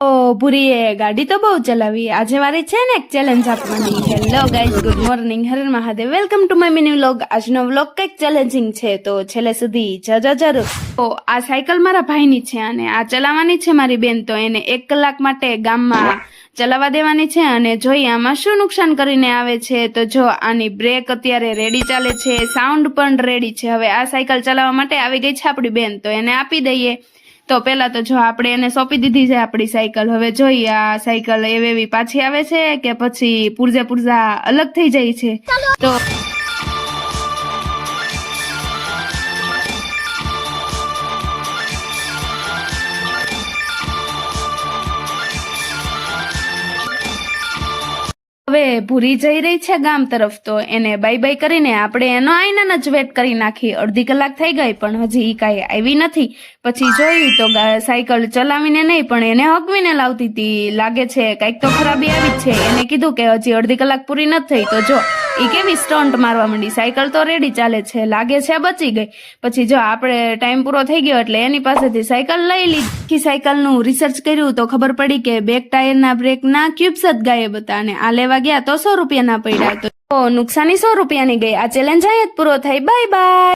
ઓ ભૂરીએ ગાડી તો બહુ ચલાવી. આજે મારી છે ને એક ચેલેન્જ આપવાની. Hello guys, good morning, Har Mahadev, welcome to my mini vlog. આજનો વ્લોગ કંઈક ચેલેન્જિંગ છે, તો છેલ્લે સુધી જજો જરૂર. તો આ સાયકલ મારા ભાઈની છે અને આ ચલાવવાની છે મારી બેન. તો એને 1 કલાક માટે ગામમાં ચલાવવા દેવાની છે અને જોઈએ આમાં શું નુકસાન કરીને આવે છે. તો જો આની બ્રેક અત્યારે રેડી ચાલે છે, સાઉન્ડ પણ રેડી છે. હવે આ સાયકલ ચલાવવા માટે આવી ગઈ છે આપણી બેન, તો એને આપી દઈએ. તો પેલા તો જો આપણે એને સોંપી દીધી છે આપણી સાયકલ. હવે જોઈએ આ સાયકલ એવી પાછી આવે છે કે પછી પુરજા અલગ થઈ જાય છે. તો હવે ભૂરી જઈ રહી છે ગામ તરફ, તો એને બાય બાય કરીને આપણે એનો આઈના જ વેટ કરી નાખી. અડધી કલાક થઈ ગઈ પણ હજી ઈ કાંઈ આવી નથી. પછી જોયું તો સાયકલ ચલાવીને નહીં પણ એને હકવીને લાવતી હતી. લાગે છે કાંઈક તો ખરાબી આવી જ છે. એને કીધું કે હજી અડધી કલાક પૂરી નથી થઈ, તો જો ઈ કેવી સ્ટન્ટ મારવા માંડી. સાયકલ તો રેડી ચાલે છે, લાગે છે બચી ગઈ. પછી જો આપણે ટાઈમ પૂરો થઈ ગયો એટલે એની પાસેથી સાયકલ લઈ લીધી. સાયકલનું રિસર્ચ કર્યું તો ખબર પડી કે બેક ટાયરના બ્રેકના ક્યુબ્સ જ ગાયબ હતા અને આ લેવા ગયા તો 100 રૂપિયાના પડ્યા. તો નુકસાની 100 રૂપિયાની ગઈ. આ ચેલેન્જ અહીંયા જ પૂરો થાય. Bye bye.